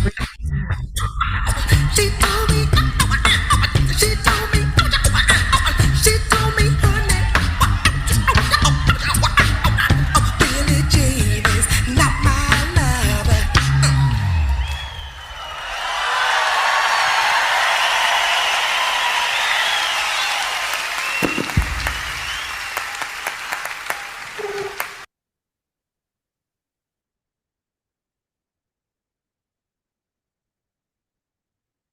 She told me, she told me, she told me, honey, Billie Jean is not my lover.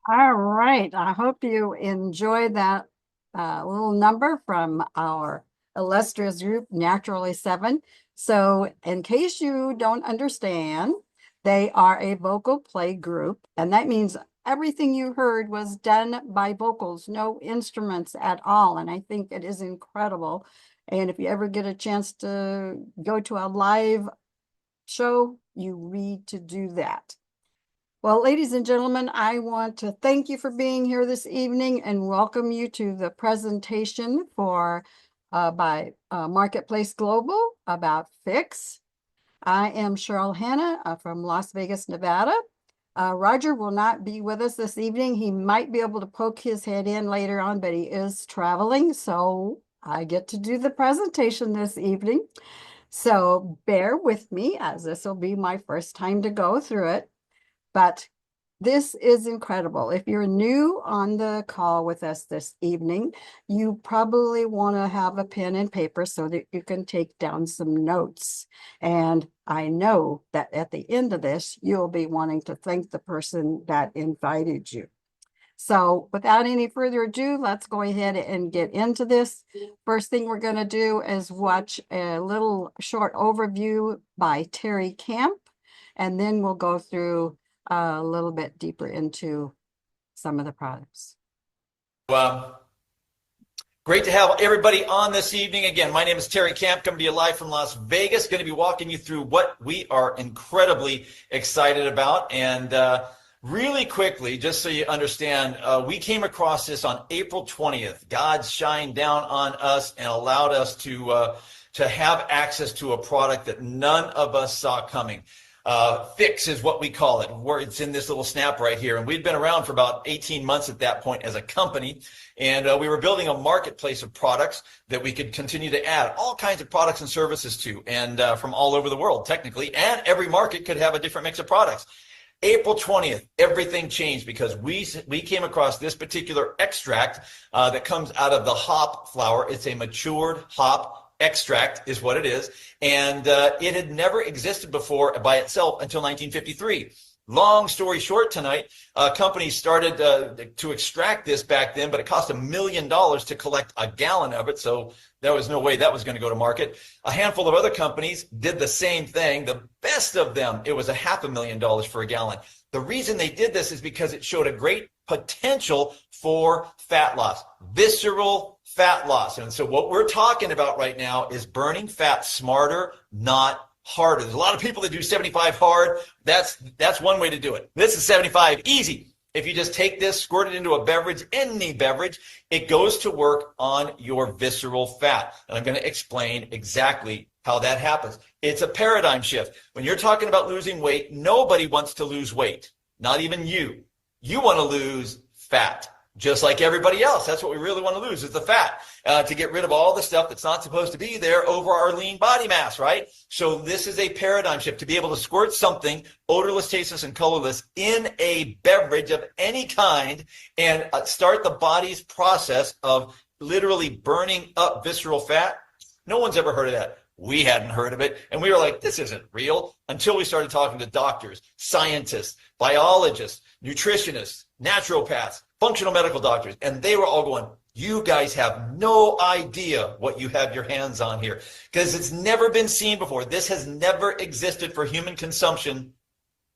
All right. I hope you enjoyed that little number from our illustrious group, Naturally Seven. So, in case you don't understand, they are a vocal play group, and that means everything you heard was done by vocals, no instruments at all. And I think it is incredible. And if you ever get a chance to go to a live show, you need to do that. Well, ladies and gentlemen, I want to thank you for being here this evening and welcome you to the presentation by Marketplace Global about pHix. I am Sheryl Hanna from Las Vegas, Nevada. Roger will not be with us this evening. He might be able to poke his head in later on, but he is traveling, so I get to do the presentation this evening. So bear with me, as this will be my first time to go through it. But this is incredible. If you're new on the call with us this evening, you probably want to have a pen and paper so that you can take down some notes. And I know that at the end of this, you'll be wanting to thank the person that invited you. So without any further ado, let's go ahead and get into this. First thing we're going to do is watch a little short overview by Terry Camp, and then we'll go through a little bit deeper into some of the products. Great to have everybody on this evening. Again, my name is Terry Camp, coming to you live from Las Vegas. Going to be walking you through what we are incredibly excited about. And really quickly, just so you understand, we came across this on April 20th. God shined down on us and allowed us to have access to a product that none of us saw coming. pHix is what we call it, where it's in this little snap right here. And we'd been around for about 18 months at that point as a company. And we were building a marketplace of products that we could continue to add all kinds of products and services to, and from all over the world, technically. And every market could have a different mix of products. April 20th, everything changed because we came across this particular extract that comes out of the hop flower. It's a matured hop extract is what it is, and it had never existed before by itself until 1953. Long story short tonight, companies started to extract this back then, but it cost $1 million to collect a gallon of it, so there was no way that was going to go to market. A handful of other companies did the same thing. The best of them, it was $500,000 for a gallon. The reason they did this is because it showed a great potential for fat loss, visceral fat loss. And so what we're talking about right now is burning fat smarter, not harder. There's a lot of people that do 75 hard. That's one way to do it. This is 75 easy. If you just take this, squirt it into a beverage, any beverage, it goes to work on your visceral fat. And I'm going to explain exactly how that happens. It's a paradigm shift. When you're talking about losing weight, nobody wants to lose weight, not even you. You want to lose fat, just like everybody else. That's what we really want to lose, is the fat, to get rid of all the stuff that's not supposed to be there over our lean body mass, right? So this is a paradigm shift, to be able to squirt something odorless, tasteless, and colorless in a beverage of any kind and start the body's process of literally burning up visceral fat. No one's ever heard of that. We hadn't heard of it, and we were like, this isn't real, until we started talking to doctors, scientists, biologists, nutritionists, naturopaths, functional medical doctors, and they were all going, you guys have no idea what you have your hands on here, because it's never been seen before. This has never existed for human consumption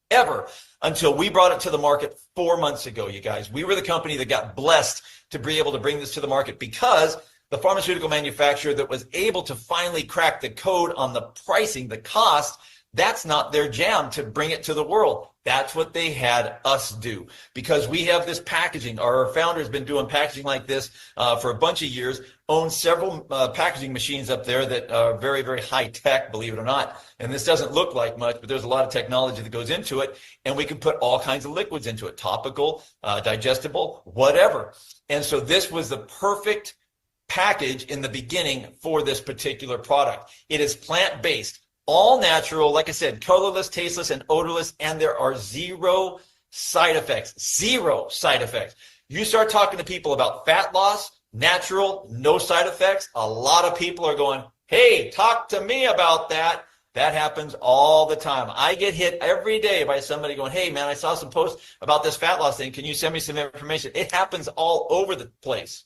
ever until we brought it to the market 4 months ago, you guys. We were the company that got blessed to be able to bring this to the market, because the pharmaceutical manufacturer that was able to finally crack the code on the pricing, the cost, that's not their jam to bring it to the world. That's what they had us do, because we have this packaging. Our founder has been doing packaging like this for a bunch of years, owns several packaging machines up there that are very, very high tech, believe it or not. And this doesn't look like much, but there's a lot of technology that goes into it. And we can put all kinds of liquids into it, topical, digestible, whatever. And so this was the perfect package in the beginning for this particular product. It is plant-based. All natural, like I said, colorless, tasteless, and odorless, and there are zero side effects. Zero side effects. You start talking to people about fat loss, natural, no side effects, a lot of people are going, hey, talk to me about that. That happens all the time. I get hit every day by somebody going, hey, man, I saw some posts about this fat loss thing. Can you send me some information? It happens all over the place.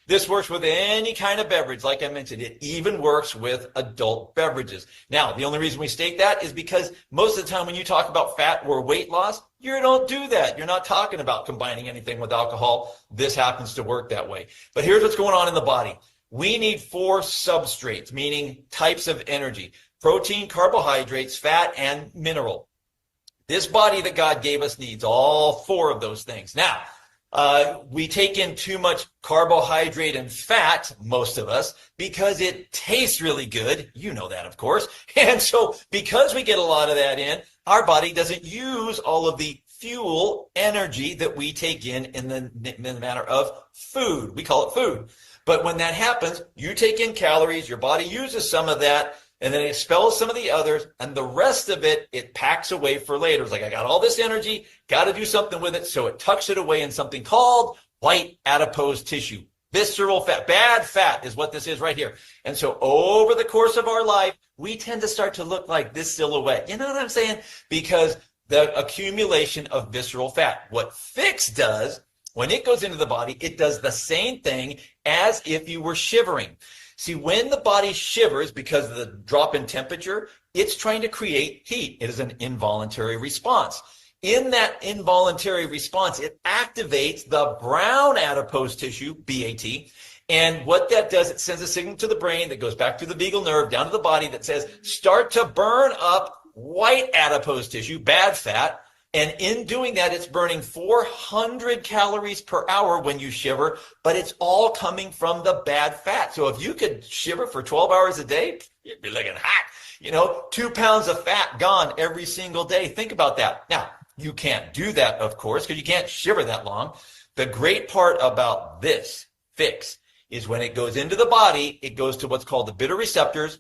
This works with any kind of beverage. Like I mentioned, it even works with adult beverages. Now, the only reason we state that is because most of the time when you talk about fat or weight loss, you don't do that. You're not talking about combining anything with alcohol. This happens to work that way. But here's what's going on in the body. We need 4 substrates, meaning types of energy: protein, carbohydrates, fat, and mineral. This body that God gave us needs all 4 of those things. Now, we take in too much carbohydrate and fat, most of us, because it tastes really good. You know that, of course. And so because we get a lot of that in, our body doesn't use all of the fuel energy that we take in the manner of food. We call it food. But when that happens, you take in calories, your body uses some of that, and then it expels some of the others, and the rest of it, it packs away for later. It's like, I got all this energy, got to do something with it, so it tucks it away in something called white adipose tissue. Visceral fat, bad fat is what this is right here. And so over the course of our life, we tend to start to look like this silhouette. You know what I'm saying? Because the accumulation of visceral fat. What pHix does, when it goes into the body, it does the same thing as if you were shivering. See, when the body shivers because of the drop in temperature, it's trying to create heat. It is an involuntary response. In that involuntary response, it activates the brown adipose tissue, BAT. And what that does, it sends a signal to the brain that goes back to the vagal nerve, down to the body, that says, start to burn up white adipose tissue, bad fat. And in doing that, it's burning 400 calories per hour when you shiver, but it's all coming from the bad fat. So if you could shiver for 12 hours a day, you'd be looking hot. 2 pounds of fat gone every single day. Think about that. Now, you can't do that, of course, because you can't shiver that long. The great part about this pHix is when it goes into the body, it goes to what's called the bitter receptors.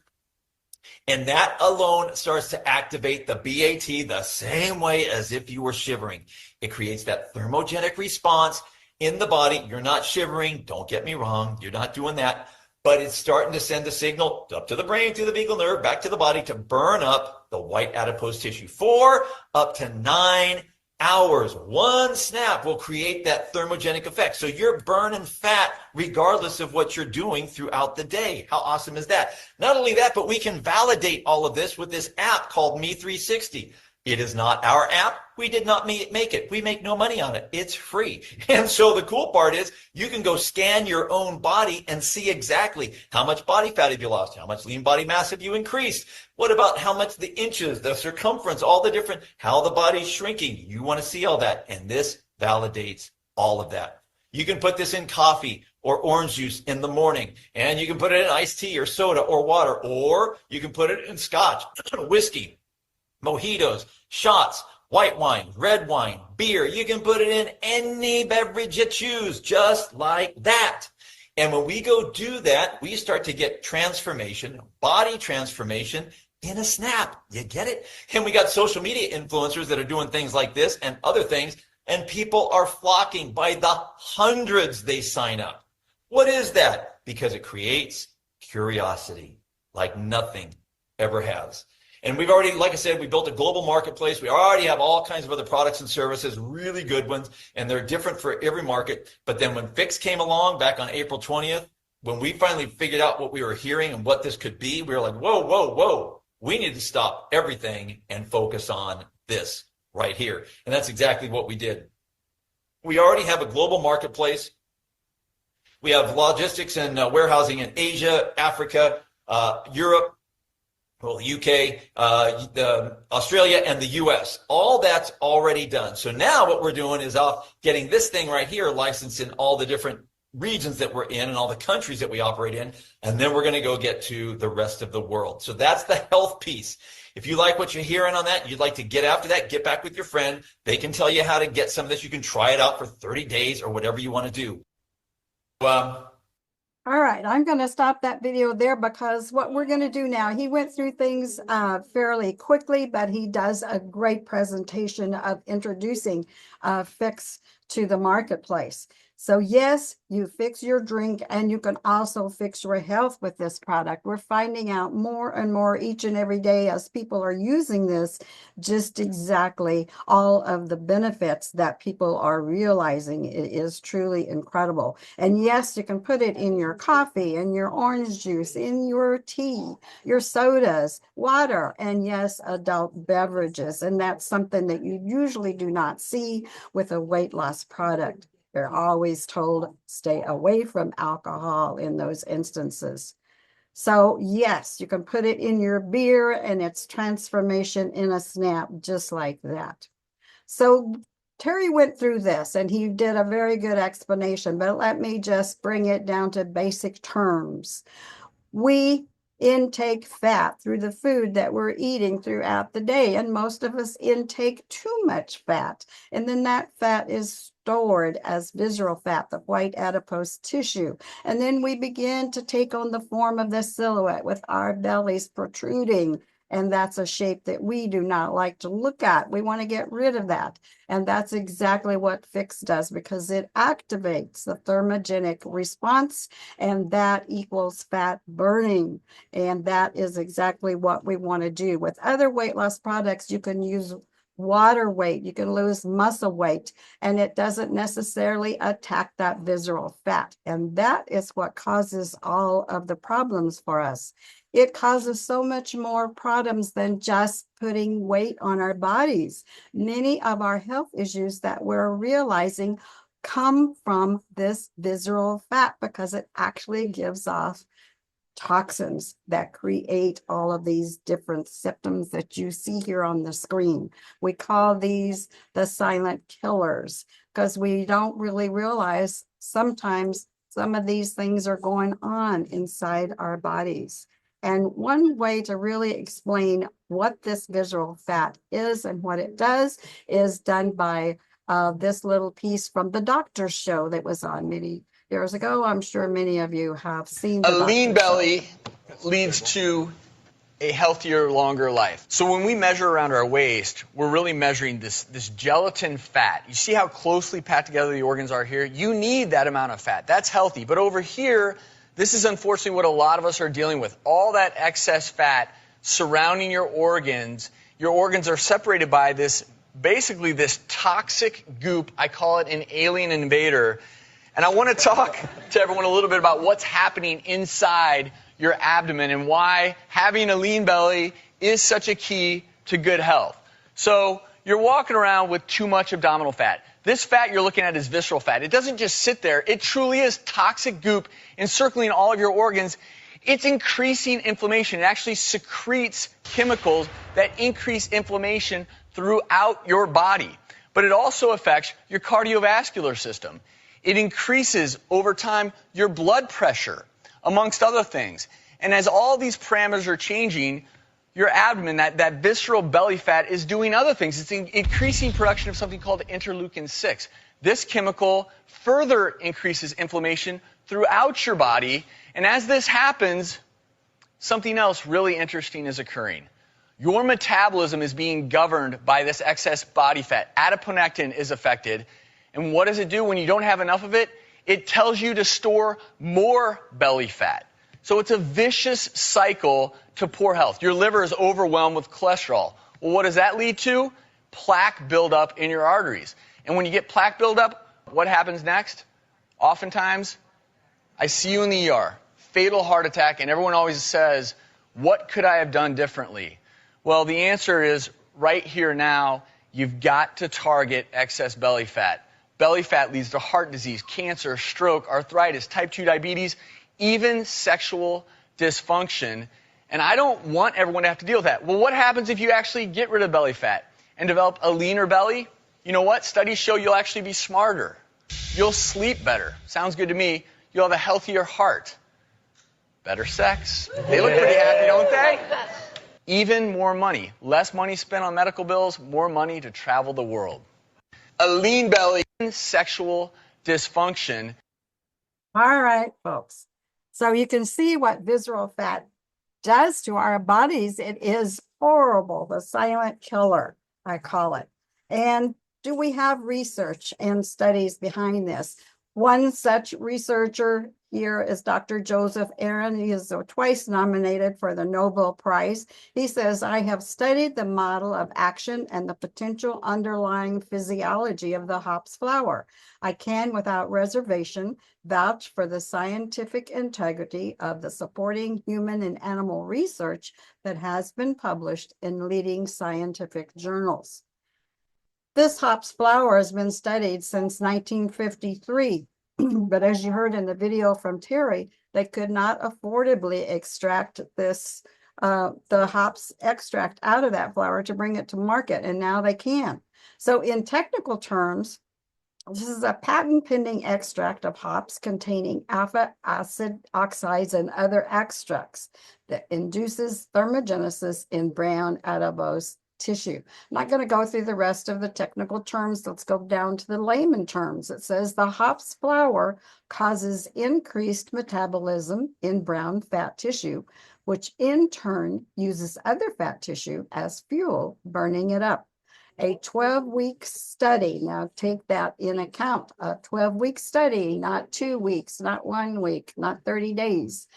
And that alone starts to activate the BAT the same way as if you were shivering. It creates that thermogenic response in the body. You're not shivering. Don't get me wrong. You're not doing that. But it's starting to send a signal up to the brain, to the vagal nerve, back to the body to burn up the white adipose tissue. 4 up to 9 hours. One snap will create that thermogenic effect. So you're burning fat regardless of what you're doing throughout the day. How awesome is that? Not only that, but we can validate all of this with this app called Me360. It is not our app. We did not make it. We make no money on it. It's free. And so the cool part is you can go scan your own body and see exactly how much body fat have you lost, how much lean body mass have you increased, what about how much the inches, the circumference, all the different, how the body's shrinking. You want to see all that. And this validates all of that. You can put this in coffee or orange juice in the morning, and you can put it in iced tea or soda or water, or you can put it in scotch, whiskey, mojitos, shots, white wine, red wine, beer. You can put it in any beverage you choose, just like that. And when we go do that, we start to get transformation, body transformation in a snap. You get it? And we got social media influencers that are doing things like this and other things, and people are flocking by the hundreds. They sign up. What is that? Because it creates curiosity like nothing ever has. And we've already, like I said, we built a global marketplace. We already have all kinds of other products and services, really good ones, and they're different for every market. But then when pHix came along back on April 20th, when we finally figured out what we were hearing and what this could be, we were like, whoa, whoa, whoa. We need to stop everything and focus on this right here. And that's exactly what we did. We already have a global marketplace. We have logistics and warehousing in Asia, Africa, Europe. well, the UK, Australia, and the US. All that's already done. So now what we're doing is getting this thing right here licensed in all the different regions that we're in and all the countries that we operate in. And then we're going to go get to the rest of the world. So that's the health piece. If you like what you're hearing on that, you'd like to get after that, get back with your friend. They can tell you how to get some of this. You can try it out for 30 days or whatever you want to do. All right, I'm going to stop that video there because what we're going to do now, he went through things fairly quickly, but he does a great presentation of introducing pHix to the marketplace. So yes, you fix your drink and you can also fix your health with this product. We're finding out more and more each and every day as people are using this, just exactly all of the benefits that people are realizing. It is truly incredible. And yes, you can put it in your coffee, in your orange juice, in your tea, your sodas, water, and yes, adult beverages. And that's something that you usually do not see with a weight loss product. They're always told stay away from alcohol in those instances. So yes, you can put it in your beer and it's transformation in a snap, just like that. So Terry went through this and he did a very good explanation, but let me just bring it down to basic terms. We intake fat through the food that we're eating throughout the day, and most of us intake too much fat, and then that fat is stored as visceral fat, the white adipose tissue, and then we begin to take on the form of this silhouette with our bellies protruding, and that's a shape that we do not like to look at. We want to get rid of that, and that's exactly what pHix does, because it activates the thermogenic response, and that equals fat burning. And that is exactly what we want to do. With other weight loss products, you can use water weight, you can lose muscle weight, and it doesn't necessarily attack that visceral fat. And that is what causes all of the problems for us. It causes so much more problems than just putting weight on our bodies. Many of our health issues that we're realizing come from this visceral fat because it actually gives off toxins that create all of these different symptoms that you see here on the screen. We call these the silent killers because we don't really realize sometimes some of these things are going on inside our bodies. And one way to really explain what this visceral fat is and what it does is done by this little piece from the doctor's show that was on many years ago. I'm sure many of you have seen the A lean doctor's show. belly leads to a healthier, longer life. So when we measure around our waist, we're really measuring this gelatin fat. You see how closely packed together the organs are here? You need that amount of fat. That's healthy. But over here, this is unfortunately what a lot of us are dealing with. All that excess fat surrounding your organs. Your organs are separated by basically this toxic goop. I call it an alien invader. And I want to talk to everyone a little bit about what's happening inside your abdomen and why having a lean belly is such a key to good health. So you're walking around with too much abdominal fat. This fat you're looking at is visceral fat. It doesn't just sit there. It truly is toxic goop encircling all of your organs. It's increasing inflammation. It actually secretes chemicals that increase inflammation throughout your body. But it also affects your cardiovascular system. It increases, over time, your blood pressure, amongst other things. And as all these parameters are changing, your abdomen, that visceral belly fat, is doing other things. It's increasing production of something called interleukin-6. This chemical further increases inflammation throughout your body. And as this happens, something else really interesting is occurring. Your metabolism is being governed by this excess body fat. Adiponectin is affected. And what does it do when you don't have enough of it? It tells you to store more belly fat. So it's a vicious cycle to poor health. Your liver is overwhelmed with cholesterol. Well, what does that lead to? Plaque buildup in your arteries. And when you get plaque buildup, what happens next? Oftentimes, I see you in the ER, fatal heart attack, and everyone always says, what could I have done differently? Well, the answer is right here now, you've got to target excess belly fat. Belly fat leads to heart disease, cancer, stroke, arthritis, type 2 diabetes, even sexual dysfunction. And I don't want everyone to have to deal with that. Well, what happens if you actually get rid of belly fat and develop a leaner belly? You know what? Studies show you'll actually be smarter. You'll sleep better. Sounds good to me. You'll have a healthier heart. Better sex. They look pretty happy, don't they? Even more money. Less money spent on medical bills, more money to travel the world. A lean belly, sexual dysfunction. All right, folks. So you can see what visceral fat does to our bodies. It is horrible, the silent killer, I call it. And do we have research and studies behind this? One such researcher here is Dr. Joseph Aaron. He is twice nominated for the Nobel Prize. He says, I have studied the model of action and the potential underlying physiology of the hops flower. I can, without reservation, vouch for the scientific integrity of the supporting human and animal research that has been published in leading scientific journals. This hops flower has been studied since 1953, but as you heard in the video from Terry, they could not affordably extract this, the hops extract out of that flower to bring it to market, and now they can. So in technical terms, this is a patent-pending extract of hops containing alpha acid oxides and other extracts that induces thermogenesis in brown adipose tissue. I'm not going to go through the rest of the technical terms. Let's go down to the layman terms. It says the hops flower causes increased metabolism in brown fat tissue, which in turn uses other fat tissue as fuel, burning it up. A 12-week study, now take that in account, a 12-week study, not 2 weeks, not 1 week, not 30 days.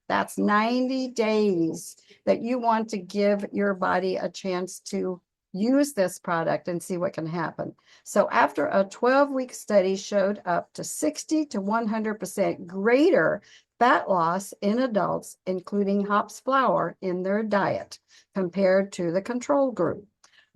That's 90 days that you want to give your body a chance to use this product and see what can happen. So after a 12-week study showed up to 60 to 100% greater fat loss in adults, including hops flower in their diet compared to the control group.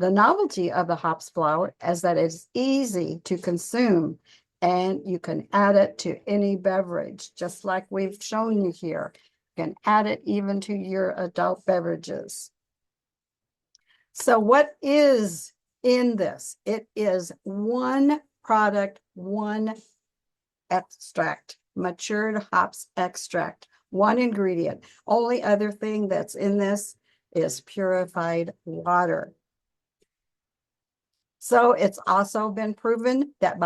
The novelty of the hops flower is that it's easy to consume and you can add it to any beverage, just like we've shown you here. You can add it even to your adult beverages. So what is in this? It is one product, one extract, matured hops extract, one ingredient. Only other thing that's in this is purified water. So it's also been proven that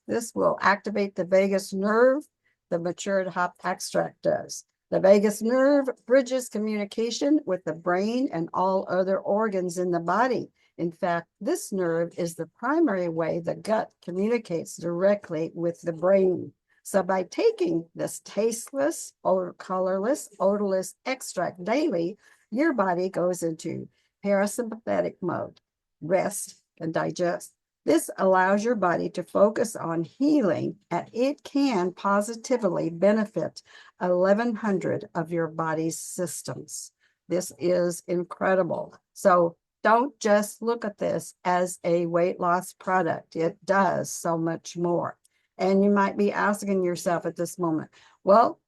this will activate the vagus nerve, the matured hop extract does. The vagus nerve bridges communication with the brain and all other organs in the body. In fact, this nerve is the primary way the gut communicates directly with the brain. So by taking this tasteless, colorless, odorless extract daily, your body goes into parasympathetic mode, rest and digest. This allows your body to focus on healing, and it can positively benefit 1,100 of your body's systems. This is incredible. So don't just look at this as a weight loss product. It does so much more. And you might be asking yourself at this moment, well,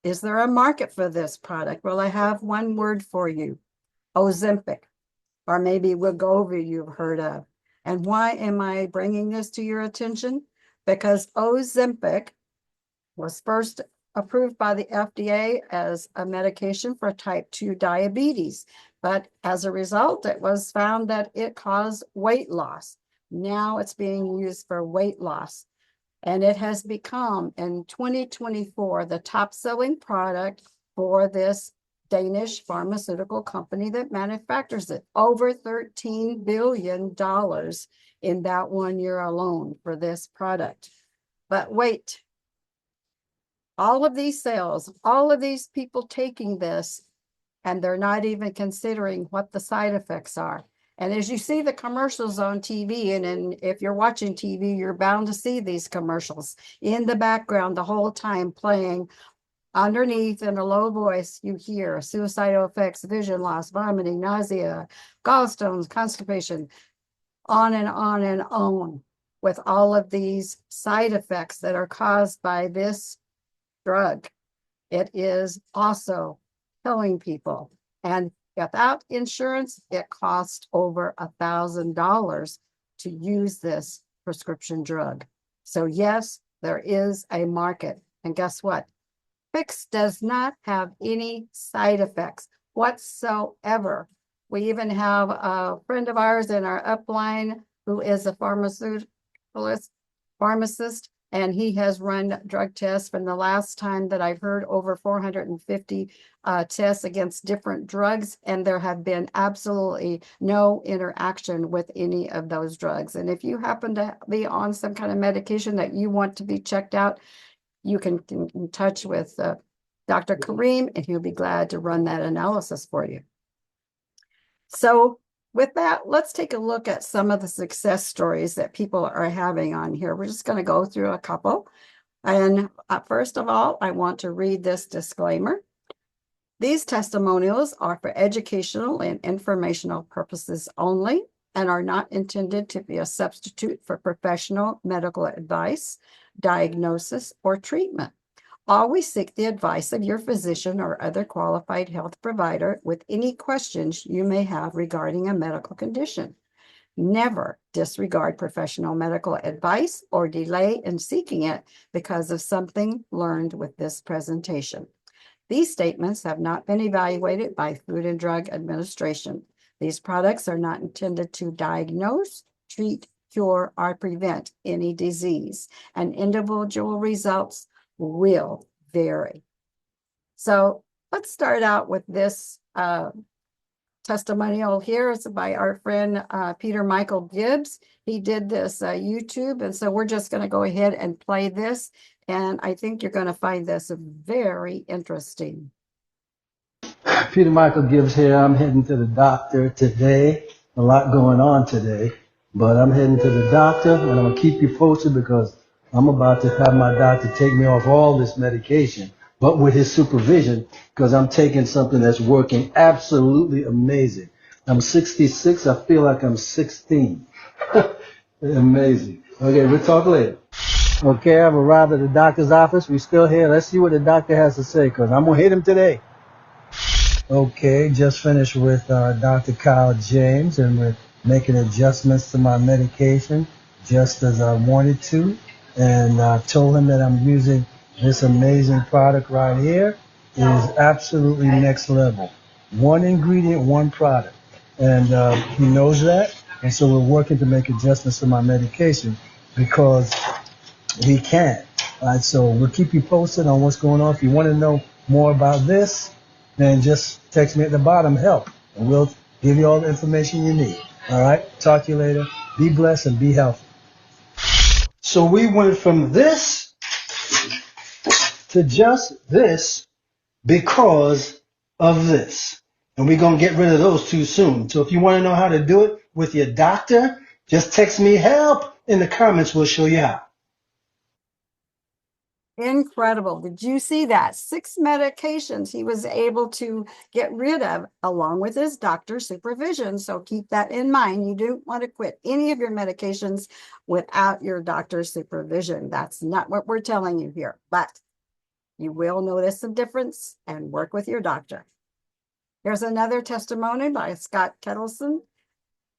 is there a market for this product? Well, I have one word for you, Ozempic, or maybe Wegovy you've heard of. And why am I bringing this to your attention? Because Ozempic was first approved by the FDA as a medication for type 2 diabetes. But as a result, it was found that it caused weight loss. Now it's being used for weight loss. And it has become, in 2024, the top-selling product for this Danish pharmaceutical company that manufactures it. Over $13 billion in that 1 year alone for this product. But wait, all of these sales, all of these people taking this, and they're not even considering what the side effects are. And as you see the commercials on TV, and if you're watching TV, you're bound to see these commercials in the background the whole time playing. Underneath, in a low voice, you hear suicidal effects, vision loss, vomiting, nausea, gallstones, constipation, on and on and on, with all of these side effects that are caused by this drug. It is also killing people. And without insurance, it costs over $1,000 to use this prescription drug. So yes, there is a market. And guess what? pHix does not have any side effects whatsoever. We even have a friend of ours in our upline who is a pharmacist, and he has run drug tests from the last time that I've heard over 450 tests against different drugs, and there have been absolutely no interaction with any of those drugs. And if you happen to be on some kind of medication that you want to be checked out, you can get in touch with Dr. Kareem, and he'll be glad to run that analysis for you. So with that, let's take a look at some of the success stories that people are having on here. We're just going to go through a couple. And first of all, I want to read this disclaimer. These testimonials are for educational and informational purposes only and are not intended to be a substitute for professional medical advice, diagnosis, or treatment. Always seek the advice of your physician or other qualified health provider with any questions you may have regarding a medical condition. Never disregard professional medical advice or delay in seeking it because of something learned with this presentation. These statements have not been evaluated by Food and Drug Administration. These products are not intended to diagnose, treat, cure, or prevent any disease, and individual results will vary. So let's start out with this testimonial here. It's by our friend Peter Michael Gibbs. He did this YouTube, and so we're just going to go ahead and play this, and I think you're going to find this very interesting. Peter Michael Gibbs here. I'm heading to the doctor today. A lot going on today, but I'm heading to the doctor, and I'm going to keep you posted because I'm about to have my doctor take me off all this medication, but with his supervision, because I'm taking something that's working absolutely amazing. I'm 66. I feel like I'm 16. Amazing. Okay, we'll talk later. Okay, I've arrived at the doctor's office. We're still here. Let's see what the doctor has to say, because I'm going to hit him today. Okay, just finished with Dr. Kyle James, and we're making adjustments to my medication just as I wanted to. And I told him that I'm using this amazing product right here. It is absolutely next level. One ingredient, one product. And he knows that. And so we're working to make adjustments to my medication because he can. All right, so we'll keep you posted on what's going on. If you want to know more about this, then just text me at the bottom, help, and we'll give you all the information you need. All right, talk to you later. Be blessed and be healthy. So we went from this to just this because of this. And we're going to get rid of those too soon. So if you want to know how to do it with your doctor, just text me help in the comments. We'll show you how. Incredible. Did you see that? 6 medications he was able to get rid of along with his doctor's supervision. So keep that in mind. You don't want to quit any of your medications without your doctor's supervision. That's not what we're telling you here, but you will notice a difference and work with your doctor. Here's another testimony by Scott Kettleson.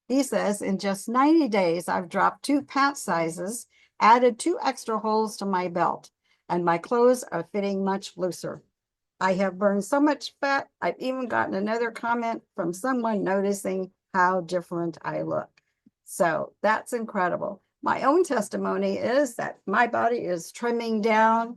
He says, in just 90 days, I've dropped 2 pant sizes, added 2 extra holes to my belt, and my clothes are fitting much looser. I have burned so much fat, I've even gotten another comment from someone noticing how different I look. So that's incredible. My own testimony is that my body is trimming down.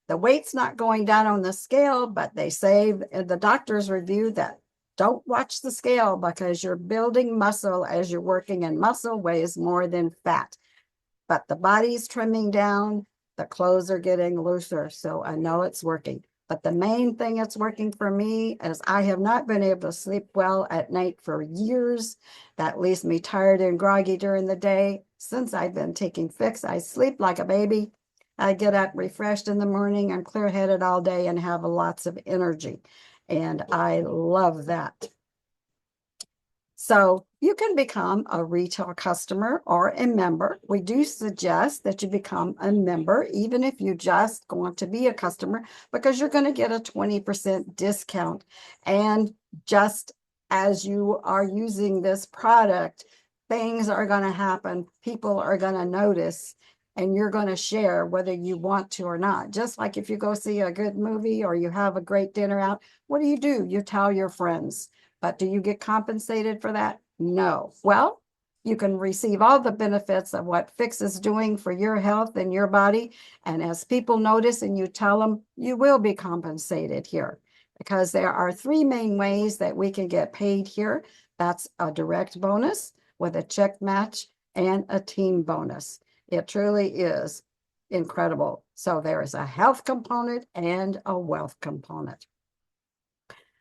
The weight's not going down on the scale, but they say in the doctor's review that don't watch the scale because you're building muscle as you're working, and muscle weighs more than fat. But the body's trimming down. The clothes are getting looser, so I know it's working. But the main thing that's working for me is I have not been able to sleep well at night for years. That leaves me tired and groggy during the day. Since I've been taking pHix, I sleep like a baby. I get up refreshed in the morning and clear-headed all day and have lots of energy. And I love that. So you can become a retail customer or a member. We do suggest that you become a member, even if you just want to be a customer, because you're going to get a 20% discount. And just as you are using this product, things are going to happen. People are going to notice, and you're going to share whether you want to or not. Just like if you go see a good movie or you have a great dinner out, what do? You tell your friends. But do you get compensated for that? No. Well, you can receive all the benefits of what pHix is doing for your health and your body. And as people notice and you tell them, you will be compensated here, because there are three main ways that we can get paid here. That's a direct bonus with a check match and a team bonus. It truly is incredible. So there is a health component and a wealth component.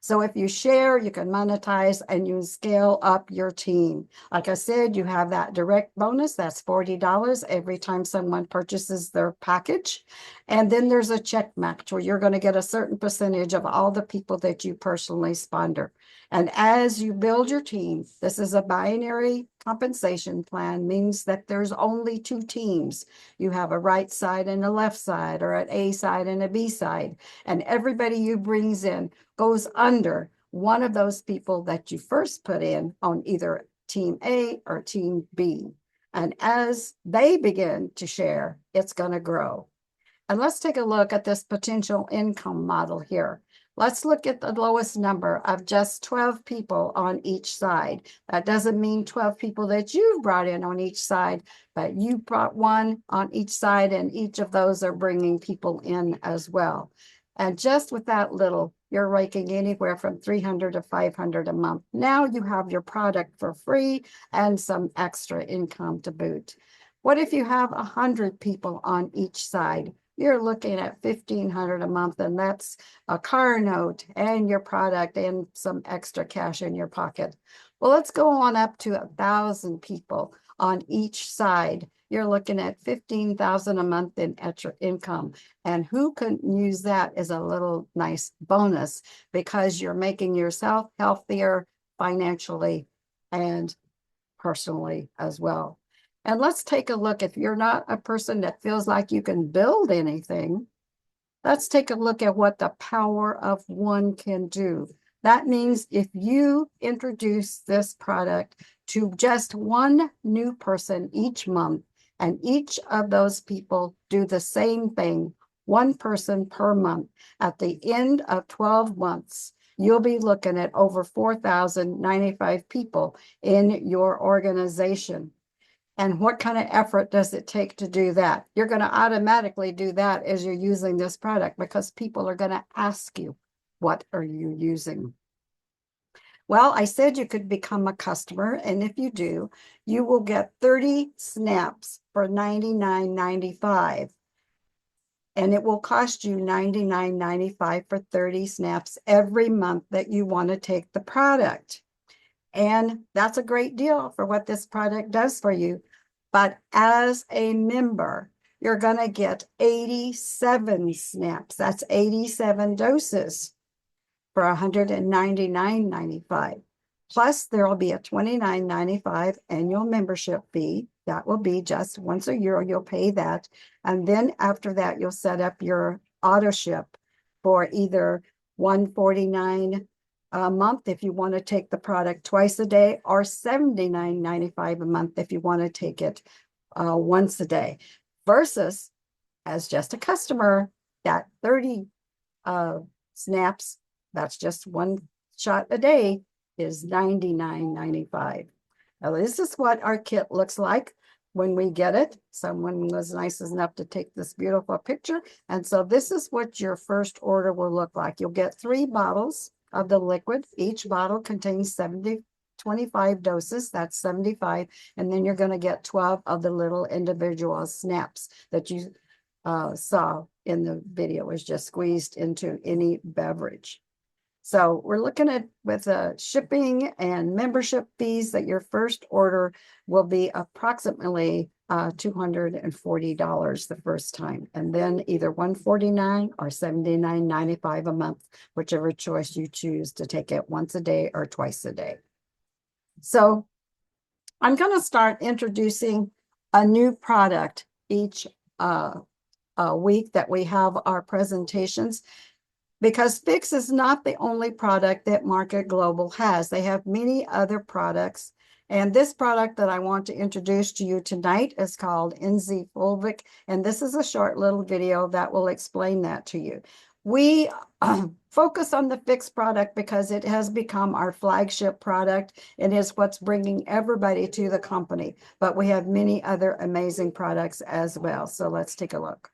So if you share, you can monetize and you scale up your team. Like I said, you have that direct bonus. That's $40 every time someone purchases their package. And then there's a check match where you're going to get a certain percentage of all the people that you personally sponsor. And as you build your team, this is a binary compensation plan, means that there's only two teams. You have a right side and a left side, or an A side and a B side. And everybody you brings in goes under one of those people that you first put in on either team A or team B. And as they begin to share, it's going to grow. And let's take a look at this potential income model here. Let's look at the lowest number of just 12 people on each side. That doesn't mean 12 people that you've brought in on each side, but you brought one on each side, and each of those are bringing people in as well. And just with that little, you're raking anywhere from $300 to $500 a month. Now you have your product for free and some extra income to boot. What if you have 100 people on each side? You're looking at $1,500 a month, and that's a car note and your product and some extra cash in your pocket. Well, let's go on up to 1,000 people on each side. You're looking at $15,000 a month in extra income. And who couldn't use that as a little nice bonus, because you're making yourself healthier financially and personally as well. And let's take a look. If you're not a person that feels like you can build anything, let's take a look at what the power of one can do. That means if you introduce this product to just one new person each month, and each of those people do the same thing, one person per month, at the end of 12 months, you'll be looking at over 4,095 people in your organization. And what kind of effort does it take to do that? You're going to automatically do that as you're using this product, because people are going to ask you, what are you using? Well, I said you could become a customer, and if you do, you will get 30 snaps for $99.95. And it will cost you $99.95 for 30 snaps every month that you want to take the product. And that's a great deal for what this product does for you. But as a member, you're going to get 87 snaps. That's 87 doses for $199.95. Plus, there will be a $29.95 annual membership fee. That will be just once a year, you'll pay that. And then after that, you'll set up your auto ship for either $149 a month if you want to take the product twice a day, or $79.95 a month if you want to take it once a day, versus as just a customer, that 30 snaps, that's just one shot a day, is $99.95. Now, this is what our kit looks like when we get it. Someone was nice enough to take this beautiful picture. And so this is what your first order will look like. You'll get 3 bottles of the liquid. Each bottle contains 25 doses. That's 75. And then you're going to get 12 of the little individual snaps that you saw in the video, was just squeezed into any beverage. So we're looking at, with shipping and membership fees, that your first order will be approximately $240 the first time, and then either $149 or $79.95 a month, whichever choice you choose to take it once a day or twice a day. So I'm going to start introducing a new product each week that we have our presentations, because pHix is not the only product that Market Global has. They have many other products. And this product that I want to introduce to you tonight is called NZ Fulvic. And this is a short little video that will explain that to you. We focus on the pHix product because it has become our flagship product. It is what's bringing everybody to the company. But we have many other amazing products as well. So let's take a look.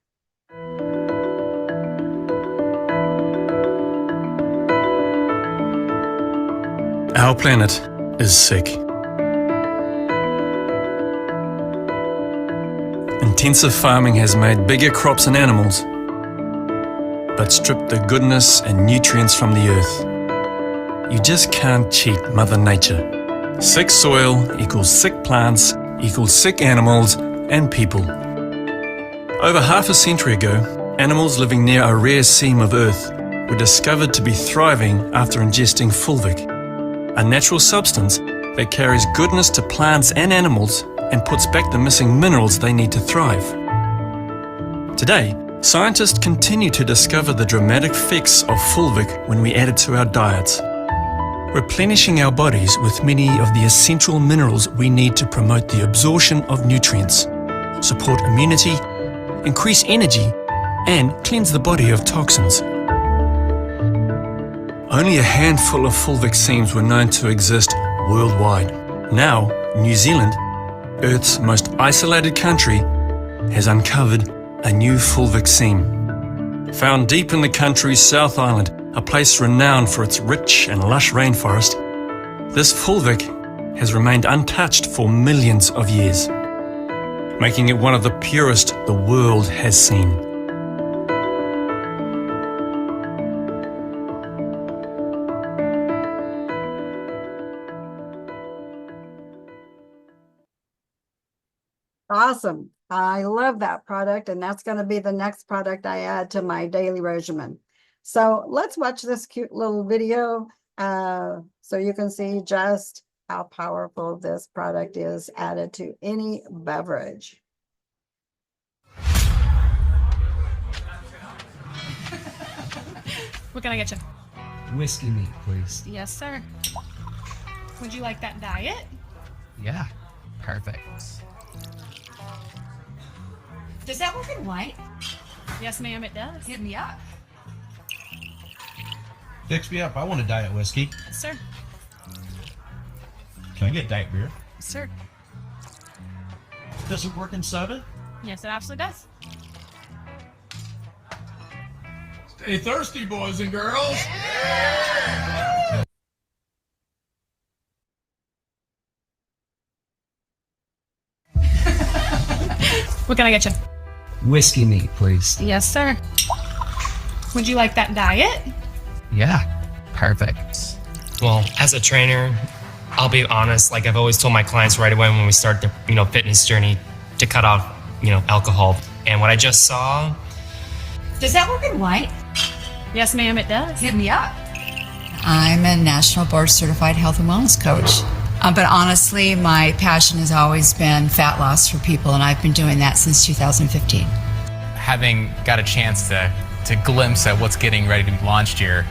Our planet is sick. Intensive farming has made bigger crops and animals, but stripped the goodness and nutrients from the earth. You just can't cheat Mother Nature. Sick soil equals sick plants equals sick animals and people. Over half a century ago, animals living near a rare seam of earth were discovered to be thriving after ingesting Fulvic, a natural substance that carries goodness to plants and animals and puts back the missing minerals they need to thrive. Today, scientists continue to discover the dramatic effects of Fulvic when we add it to our diets, replenishing our bodies with many of the essential minerals we need to promote the absorption of nutrients, support immunity, increase energy, and cleanse the body of toxins. Only a handful of Fulvic seams were known to exist worldwide. Now, New Zealand, Earth's most isolated country, has uncovered a new Fulvic seam. Found deep in the country's South Island, a place renowned for its rich and lush rainforest, this Fulvic has remained untouched for millions of years, making it one of the purest the world has seen. Awesome. I love that product, and that's going to be the next product I add to my daily regimen. So let's watch this cute little video so you can see just how powerful this product is added to any beverage. What can I get you? Whiskey meat, please. Yes, sir. Would you like that diet? Yeah, perfect. Does that work in white? Yes, ma'am, it does. Hit me up. Fix me up. I want a diet whiskey. Yes, sir. Can I get diet beer? Yes, sir. Does it work in soda? Yes, it absolutely does. Stay thirsty, boys and girls. What can I get you? Whiskey meat, please. Yes, sir. Would you like that diet? Yeah, perfect. Well, as a trainer, I'll be honest, like I've always told my clients right away when we start their, fitness journey to cut off, alcohol. And what I just saw. Does that work in white? Yes, ma'am, it does. Hit me up. I'm a national board certified health and wellness coach. But honestly, my passion has always been fat loss for people, and I've been doing that since 2015. Having got a chance to glimpse at what's getting ready to be launched here,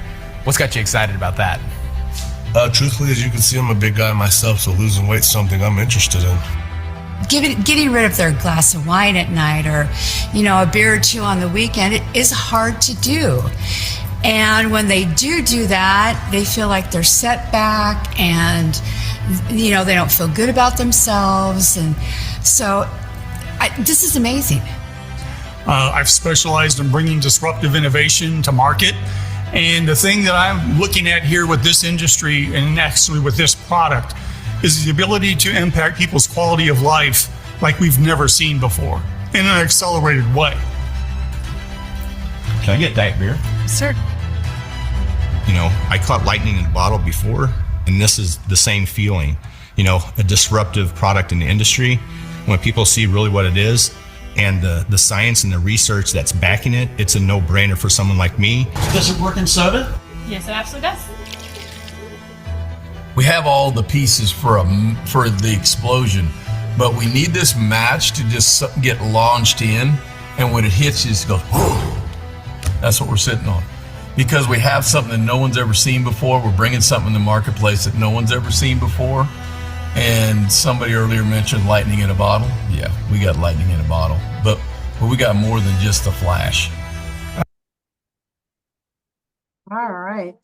what's got you excited about that? Truthfully, as you can see, I'm a big guy myself, so losing weight's something I'm interested in. Getting rid of their glass of wine at night or, a beer or two on the weekend, it is hard to do. And when they do that, they feel like they're set back and, they don't feel good about themselves. And so this is amazing. I've specialized in bringing disruptive innovation to market. And the thing that I'm looking at here with this industry and actually with this product is the ability to impact people's quality of life like we've never seen before in an accelerated way. Can I get diet beer? Yes, sir. I caught lightning in a bottle before, and this is the same feeling. A disruptive product in the industry, when people see really what it is and the science and the research that's backing it, it's a no-brainer for someone like me. Does it work in soda? Yes, it absolutely does. We have all the pieces for the explosion, but we need this match to just get launched in, and when it hits, it just goes, whoa. That's what we're sitting on. because we have something that no one's ever seen before. We're bringing something in the marketplace that no one's ever seen before. And somebody earlier mentioned lightning in a bottle. Yeah, we got lightning in a bottle, but we got more than just the flash. All right.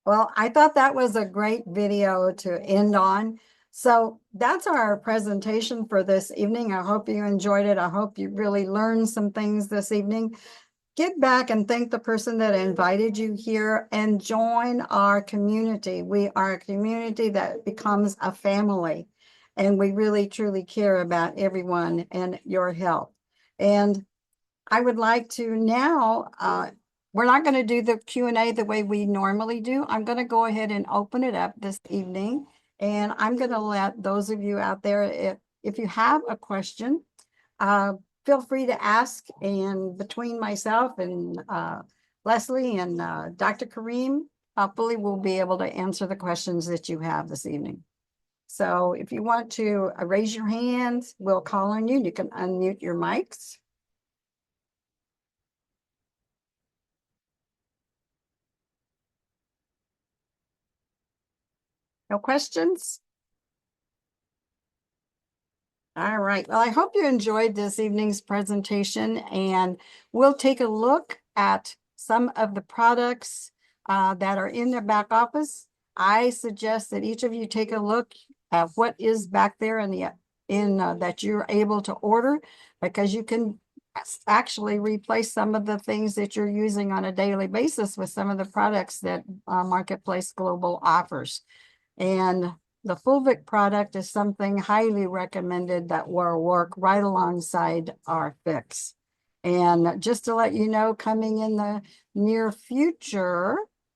Well, I thought that was a great video to end on. So that's our presentation for this evening. I hope you enjoyed it. I hope you really learned some things this evening. Get back and thank the person that invited you here and join our community. We are a community that becomes a family, and we really truly care about everyone and your health. And I would like to now, we're not going to do the Q&A the way we normally do. I'm going to go ahead and open it up this evening, and I'm going to let those of you out there, if you have a question, feel free to ask. And between myself and Leslie and Dr. Kareem, hopefully we'll be able to answer the questions that you have this evening. So if you want to raise your hand, we'll call on you. You can unmute your mics. No questions? All right. Well, I hope you enjoyed this evening's presentation, and we'll take a look at some of the products that are in their back office. I suggest that each of you take a look at what is back there that you're able to order, because you can actually replace some of the things that you're using on a daily basis with some of the products that Marketplace Global offers. And the Fulvic product is something highly recommended that will work right alongside our pHix. And just to let you know, coming in the near future,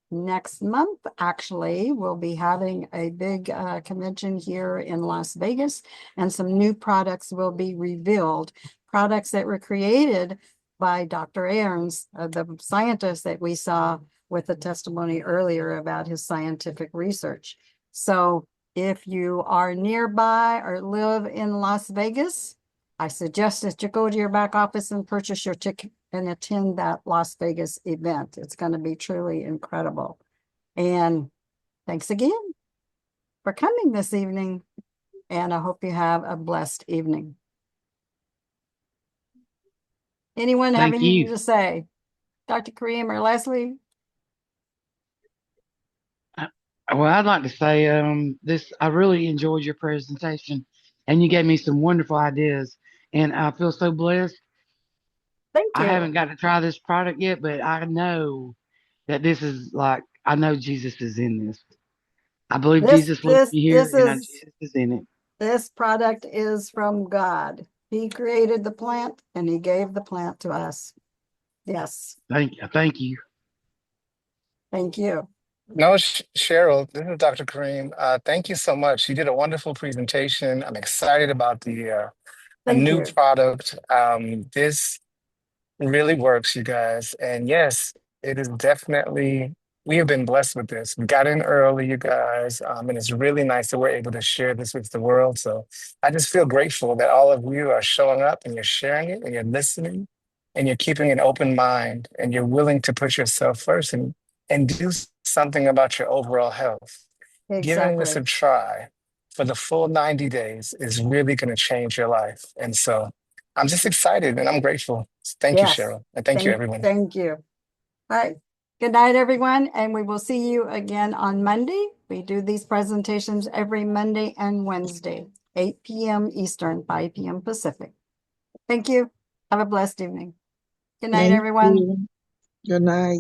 next month, actually, we'll be having a big convention here in Las Vegas, and some new products will be revealed. Products that were created by Dr. Aarons, the scientist that we saw with the testimony earlier about his scientific research. So if you are nearby or live in Las Vegas, I suggest that you go to your back office and purchase your ticket and attend that Las Vegas event. It's going to be truly incredible. And thanks again for coming this evening. And I hope you have a blessed evening. Anyone have anything to say? Dr. Kareem or Leslie? Well, I'd like to say I really enjoyed your presentation, and you gave me some wonderful ideas, and I feel so blessed. Thank you. I haven't got to try this product yet, but I know that this is I know Jesus is in this. I believe Jesus left me here, and I know Jesus is in it. This product is from God. He created the plant, and he gave the plant to us. Yes. Thank you. Thank you. Thank you. No, Cheryl, this is Dr. Kareem. Thank you so much. You did a wonderful presentation. I'm excited about the new product. This really works, you guys. And yes, it is definitely, we have been blessed with this. We got in early, you guys, and it's really nice that we're able to share this with the world. So I just feel grateful that all of you are showing up and you're sharing it and you're listening and you're keeping an open mind and you're willing to put yourself first and do something about your overall health. Giving this a try for the full 90 days is really going to change your life. And so I'm just excited and I'm grateful. Thank you, Cheryl. And thank you, everyone. Thank you. All right. Good night, everyone. And we will see you again on Monday. We do these presentations every Monday and Wednesday, 8 p.m. Eastern, 5 p.m. Pacific. Thank you. Have a blessed evening. Good night, everyone. Good night.